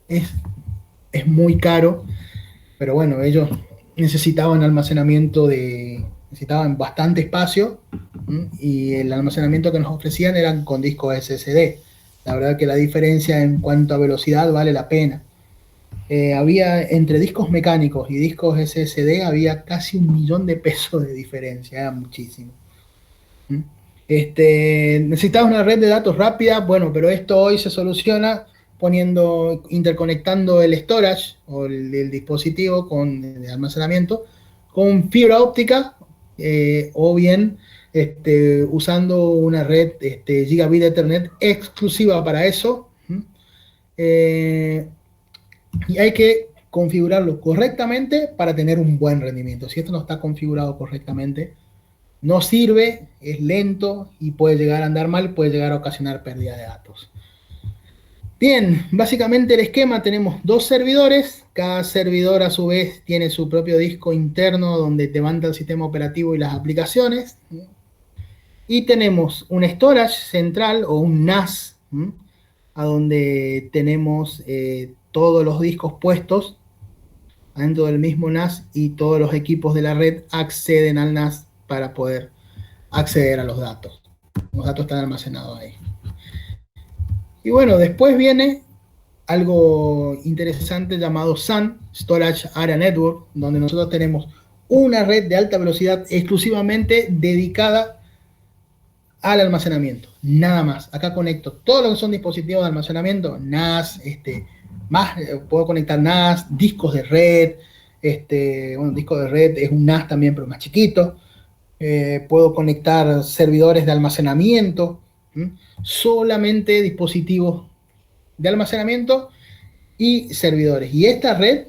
Es, es muy caro, pero bueno, ellos necesitaban bastante espacio, y el almacenamiento que nos ofrecían eran con discos SSD. La verdad que la diferencia en cuanto a velocidad vale la pena. Había entre discos mecánicos y discos SSD había casi 1.000.000 de pesos de diferencia, era muchísimo. ¿Mm? Necesitaba una red de datos rápida, bueno, pero esto hoy se soluciona interconectando el storage o el dispositivo con el almacenamiento con fibra óptica, o bien usando una red Gigabit Ethernet exclusiva para eso. Eh, y hay que configurarlo correctamente para tener un buen rendimiento. Si esto no está configurado correctamente, no sirve, es lento y puede llegar a andar mal, puede llegar a ocasionar pérdida de datos. Bien, básicamente el esquema, tenemos 2 servidores, cada servidor a su vez tiene su propio disco interno donde te manda el sistema operativo y las aplicaciones, y tenemos un storage central o un NAS, a donde tenemos todos los discos puestos dentro del mismo NAS, y todos los equipos de la red acceden al NAS para poder acceder a los datos. Los datos están almacenados ahí. Y bueno, después viene algo interesante llamado SAN, Storage Area Network, donde nosotros tenemos una red de alta velocidad exclusivamente dedicada al almacenamiento, nada más. Acá conecto todo lo que son dispositivos de almacenamiento, NAS, puedo conectar NAS, discos de red, disco de red es un NAS también, pero más chiquito. Puedo conectar servidores de almacenamiento, solamente dispositivos de almacenamiento y servidores. Y esta red,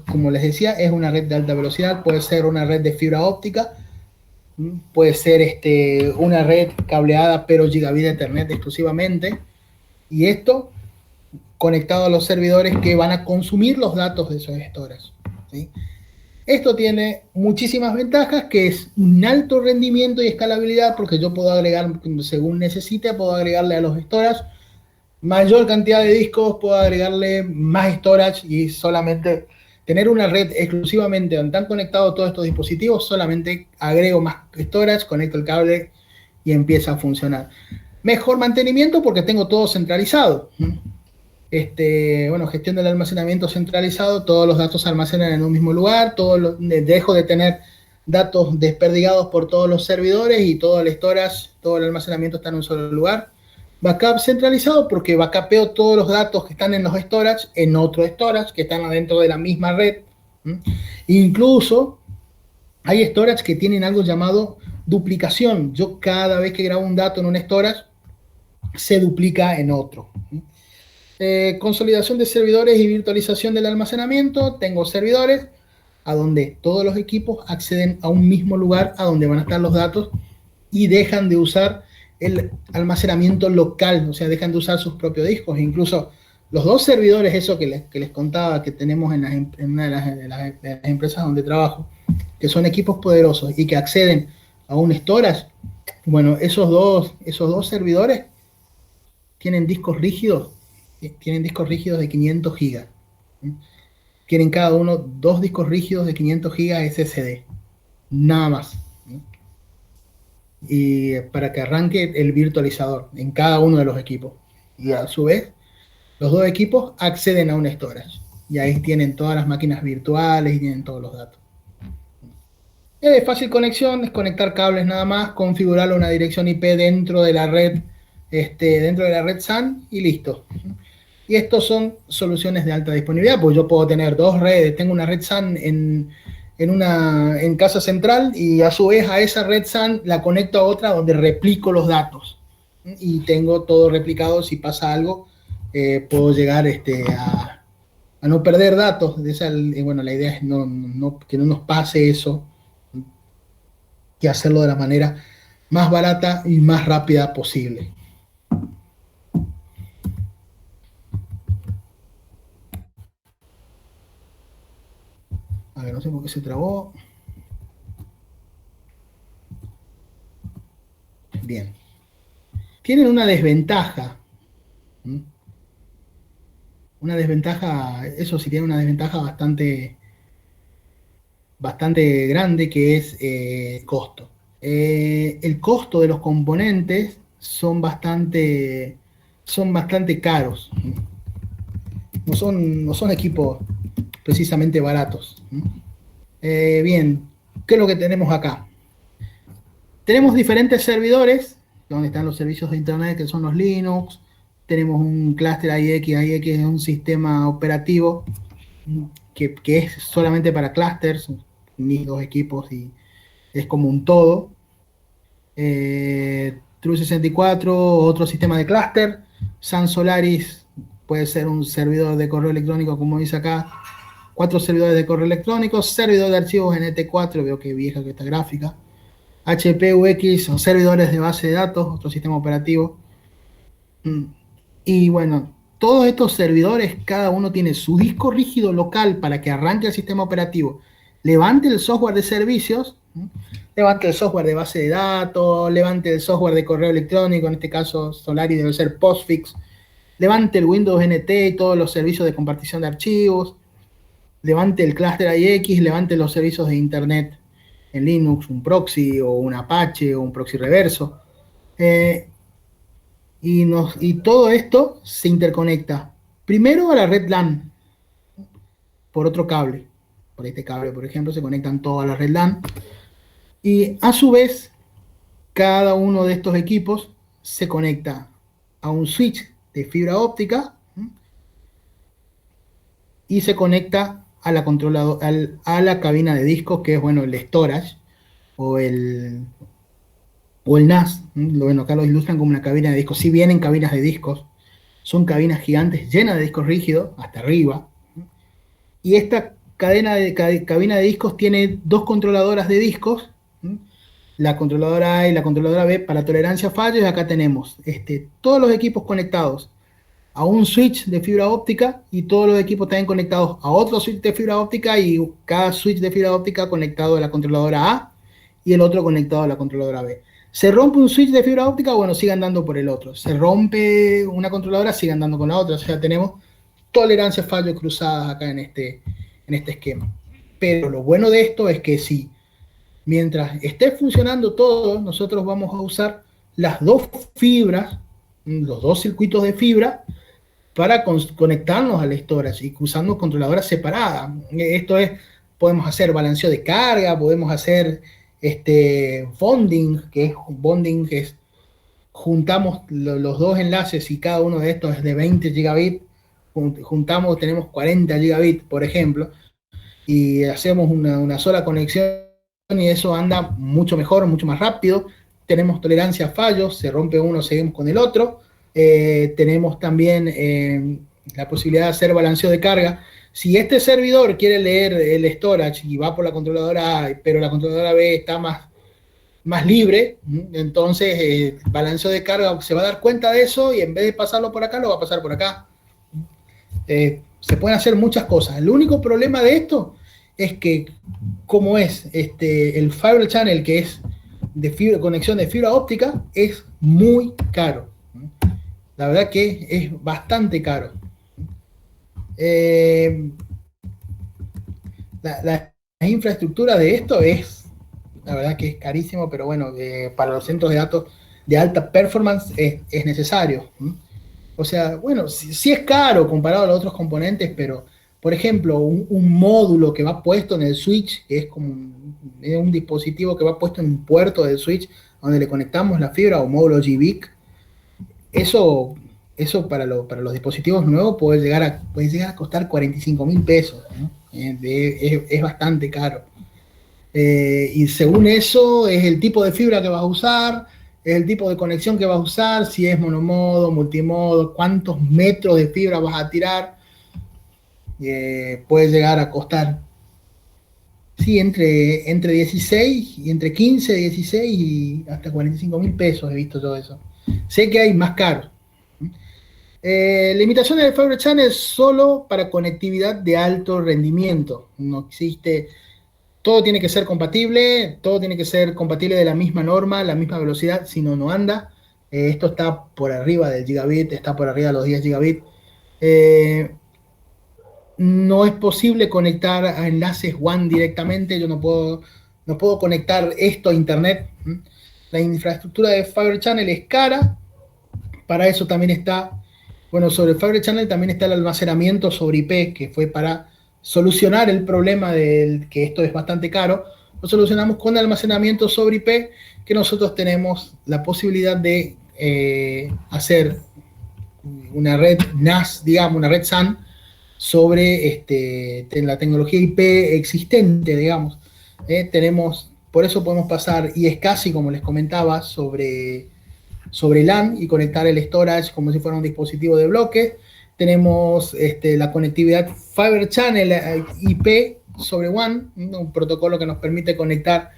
como les decía, es una red de alta velocidad, puede ser una red de fibra óptica, puede ser una red cableada pero gigabit Ethernet exclusivamente, y esto conectado a los servidores que van a consumir los datos de esos storage, ¿sí? Esto tiene muchísimas ventajas, que es un alto rendimiento y escalabilidad, porque yo puedo agregar, según necesite, puedo agregarle a los storage mayor cantidad de discos, puedo agregarle más storage, y solamente tener una red exclusivamente donde están conectados todos estos dispositivos, solamente agrego más storage, conecto el cable y empieza a funcionar. Mejor mantenimiento porque tengo todo centralizado. Gestión del almacenamiento centralizado, todos los datos se almacenan en un mismo lugar, dejo de tener datos desperdigados por todos los servidores, y todo el storage, todo el almacenamiento está en un solo lugar. Backup centralizado porque backupeo todos los datos que están en los storage en otro storage que están adentro de la misma red. Incluso hay storage que tienen algo llamado duplicación. Yo cada vez que grabo un dato en un storage se duplica en otro. Consolidación de servidores y virtualización del almacenamiento. Tengo servidores a donde todos los equipos acceden a un mismo lugar a donde van a estar los datos, y dejan de usar el almacenamiento local, o sea, dejan de usar sus propios discos. Incluso los 2 servidores, eso que les contaba, que tenemos en una de las empresas donde trabajo, que son equipos poderosos y que acceden a un storage, bueno, esos dos servidores tienen discos rígidos de 500 gigas. Tienen cada uno 2 discos rígidos de 500 gigas SSD, nada más. Y para que arranque el virtualizador en cada uno de los equipos. Y a su vez, los dos equipos acceden a un storage. Y ahí tienen todas las máquinas virtuales y tienen todos los datos. Es de fácil conexión, es conectar cables nada más, configurar una dirección IP dentro de la red, dentro de la red SAN y listo. Y estos son soluciones de alta disponibilidad, porque yo puedo tener dos redes, tengo una red SAN en casa central y a su vez a esa red SAN la conecto a otra donde replico los datos. Y tengo todo replicado, si pasa algo, puedo llegar a no perder datos. Bueno, la idea es que no nos pase eso, que hacerlo de la manera más barata y más rápida posible. A ver, no sé por qué se trabó. Bien. Tienen una desventaja. Una desventaja, eso sí, tiene una desventaja bastante grande, que es costo. El costo de los componentes son bastante caros. No son equipos precisamente baratos. Bien, ¿qué es lo que tenemos acá? Tenemos diferentes servidores, donde están los servicios de internet, que son los Linux. Tenemos un clúster IX. IX es un sistema operativo que es solamente para clusters, ni dos equipos, y es como un todo. True64, otro sistema de clúster. Sun Solaris puede ser un servidor de correo electrónico, como dice acá. 4 servidores de correo electrónico, servidor de archivos NT4, veo que vieja que esta gráfica. HPUX son servidores de base de datos, otro sistema operativo. Y bueno, todos estos servidores, cada uno tiene su disco rígido local para que arranque el sistema operativo, levante el software de servicios, levante el software de base de datos, levante el software de correo electrónico, en este caso Solaris debe ser Postfix, levante el Windows NT y todos los servicios de compartición de archivos, levante el clúster IX, levante los servicios de internet en Linux, un proxy o un Apache o un proxy reverso. Y todo esto se interconecta primero a la red LAN por otro cable. Por este cable, por ejemplo, se conectan todas a la red LAN. Y a su vez, cada uno de estos equipos se conecta a un switch de fibra óptica y se conecta a la a la cabina de discos, que es, bueno, el storage o el NAS. Bueno, acá lo ilustran como una cabina de discos. Si bien en cabinas de discos, son cabinas gigantes llenas de discos rígidos hasta arriba. Y esta cabina de discos tiene dos controladoras de discos, la controladora A y la controladora B para tolerancia a fallos. Y acá tenemos todos los equipos conectados a un switch de fibra óptica y todos los equipos también conectados a otro switch de fibra óptica, y cada switch de fibra óptica conectado a la controladora A y el otro conectado a la controladora B. Se rompe un switch de fibra óptica, bueno, sigan dando por el otro. Se rompe una controladora, sigan dando con la otra. O sea, tenemos tolerancia a fallos cruzadas acá en este esquema. Pero lo bueno de esto es que si mientras esté funcionando todo, nosotros vamos a usar las dos fibras, los dos circuitos de fibra, para conectarnos al storage y usando controladoras separadas. Esto es, podemos hacer balanceo de carga, podemos hacer bonding, que es juntamos los dos enlaces y cada uno de estos es de 20 gigabits, juntamos, tenemos 40 gigabits, por ejemplo, y hacemos una sola conexión y eso anda mucho mejor, mucho más rápido. Tenemos tolerancia a fallos, se rompe uno, seguimos con el otro. Tenemos también la posibilidad de hacer balanceo de carga. Si este servidor quiere leer el storage y va por la controladora A, pero la controladora B está más libre, entonces balanceo de carga se va a dar cuenta de eso y en vez de pasarlo por acá, lo va a pasar por acá. Se pueden hacer muchas cosas. El único problema de esto es que, como es el Fiber Channel, que es de conexión de fibra óptica, es muy caro. La verdad que es bastante caro. La infraestructura de esto la verdad que es carísimo, pero bueno, para los centros de datos de alta performance es necesario. O sea, bueno, sí es caro comparado a los otros componentes, pero, por ejemplo, un módulo que va puesto en el switch, que es como es un dispositivo que va puesto en un puerto del switch, donde le conectamos la fibra o módulo GBIC, eso, eso para los dispositivos nuevos puede llegar a costar 45.000 pesos, ¿no? Es bastante caro. Y según eso, es el tipo de fibra que vas a usar, es el tipo de conexión que vas a usar, si es monomodo, multimodo, cuántos metros de fibra vas a tirar. Puede llegar a costar, sí, entre 16 y entre 15, 16 y hasta 45.000 pesos, he visto todo eso. Sé que hay más caros. Limitaciones del Fibre Channel solo para conectividad de alto rendimiento. No existe. Todo tiene que ser compatible, todo tiene que ser compatible de la misma norma, la misma velocidad, si no, no anda. Esto está por arriba del gigabit, está por arriba de los 10 gigabit. Eh, no es posible conectar a enlaces WAN directamente, yo no puedo conectar esto a internet. La infraestructura de Fibre Channel es cara, para eso también está, bueno, sobre el Fibre Channel también está el almacenamiento sobre IP, que fue para solucionar el problema de que esto es bastante caro. Lo solucionamos con almacenamiento sobre IP, que nosotros tenemos la posibilidad de hacer una red NAS, digamos, una red SAN, sobre la tecnología IP existente, digamos. Por eso podemos pasar, y es casi como les comentaba, sobre LAN y conectar el storage como si fuera un dispositivo de bloque. Tenemos la conectividad Fibre Channel IP sobre WAN, un protocolo que nos permite conectar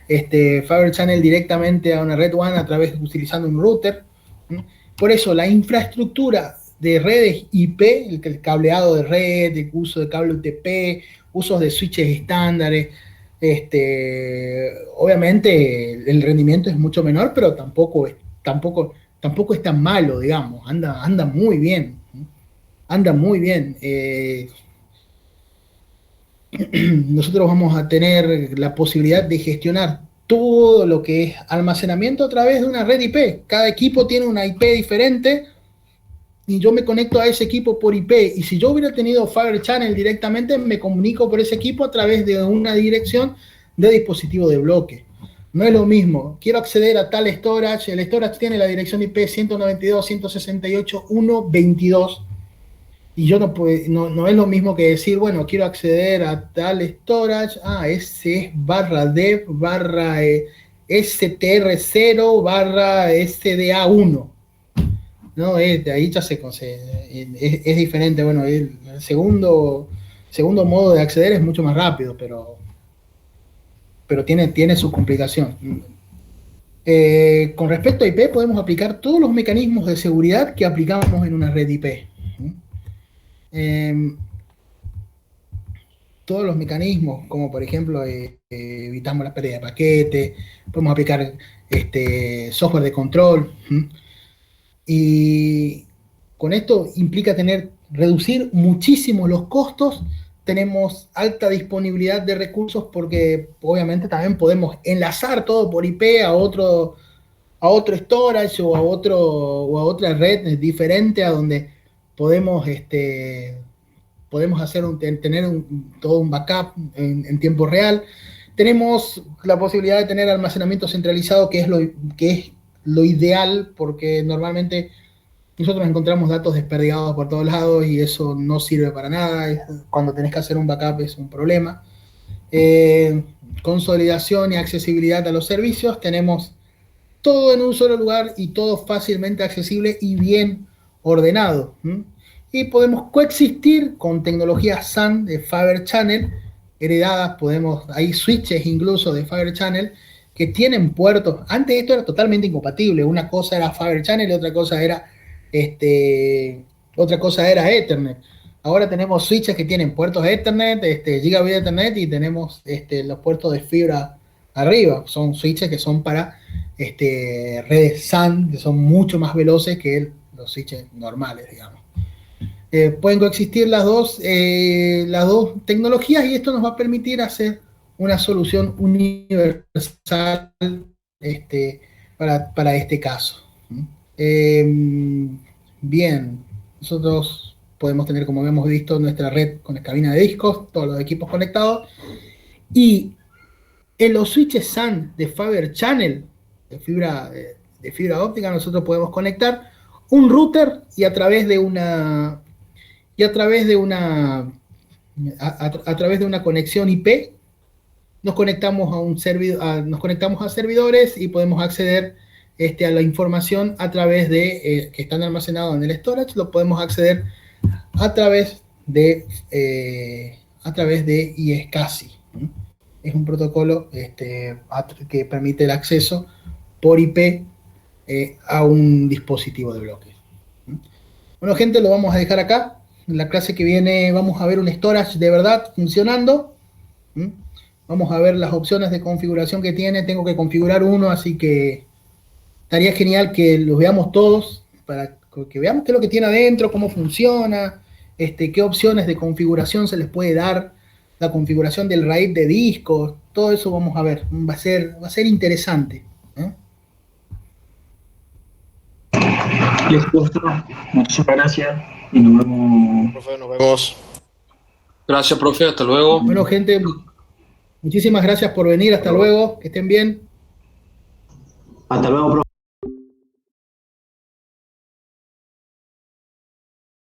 Fibre Channel directamente a una red WAN utilizando un router. Por eso la infraestructura de redes IP, el cableado de red, el uso de cable UTP, usos de switches estándares, obviamente el rendimiento es mucho menor, pero tampoco es tan malo, digamos, anda muy bien, anda muy bien. Nosotros vamos a tener la posibilidad de gestionar todo lo que es almacenamiento a través de una red IP. Cada equipo tiene una IP diferente y yo me conecto a ese equipo por IP. Y si yo hubiera tenido Fibre Channel directamente, me comunico por ese equipo a través de una dirección de dispositivo de bloque. No es lo mismo. Quiero acceder a tal storage. El storage tiene la dirección IP 192.168.1.22. Y yo no es lo mismo que decir, bueno, quiero acceder a tal storage. Ese es barra dev barra str0 barra sda1. No, de ahí ya es diferente. Bueno, el segundo modo de acceder es mucho más rápido, pero tiene su complicación. Con respecto a IP, podemos aplicar todos los mecanismos de seguridad que aplicamos en una red IP. Todos los mecanismos, como por ejemplo evitamos la pérdida de paquete, podemos aplicar software de control. Y con esto implica reducir muchísimo los costos, tenemos alta disponibilidad de recursos porque obviamente también podemos enlazar todo por IP a otro storage o a otra red diferente a donde podemos, podemos tener todo un backup en tiempo real. Tenemos la posibilidad de tener almacenamiento centralizado, que es lo ideal, porque normalmente nosotros encontramos datos desperdigados por todos lados y eso no sirve para nada. Cuando tenés que hacer un backup es un problema. Consolidación y accesibilidad a los servicios. Tenemos todo en un solo lugar y todo fácilmente accesible y bien ordenado. Y podemos coexistir con tecnologías SAN de Fibre Channel heredadas. Hay switches incluso de Fibre Channel que tienen puertos. Antes esto era totalmente incompatible. Una cosa era Fibre Channel y otra cosa era Ethernet. Ahora tenemos switches que tienen puertos Ethernet, Gigabit Ethernet, y tenemos los puertos de fibra arriba. Son switches que son para redes SAN, que son mucho más veloces que los switches normales, digamos. Pueden coexistir las dos tecnologías y esto nos va a permitir hacer una solución universal para este caso. Bien, nosotros podemos tener, como hemos visto, nuestra red con la cabina de discos, todos los equipos conectados, y en los switches SAN de Fiber Channel, de fibra óptica, nosotros podemos conectar un router y a través de una conexión IP nos conectamos a un servidor, nos conectamos a servidores y podemos acceder a la información a través de que están almacenados en el storage, lo podemos acceder a través de iSCSI. Es un protocolo que permite el acceso por IP a un dispositivo de bloques. Bueno, gente, lo vamos a dejar acá. En la clase que viene vamos a ver un storage de verdad funcionando. Vamos a ver las opciones de configuración que tiene. Tengo que configurar uno, así que estaría genial que los veamos todos para que veamos qué es lo que tiene adentro, cómo funciona, qué opciones de configuración se les puede dar, la configuración del RAID de discos, todo eso vamos a ver. Va a ser interesante. Listo, muchísimas gracias y nos vemos. Profe, nos vemos. Gracias, profe, hasta luego. Bueno, gente, muchísimas gracias por venir, hasta luego, que estén bien. Hasta luego, profe.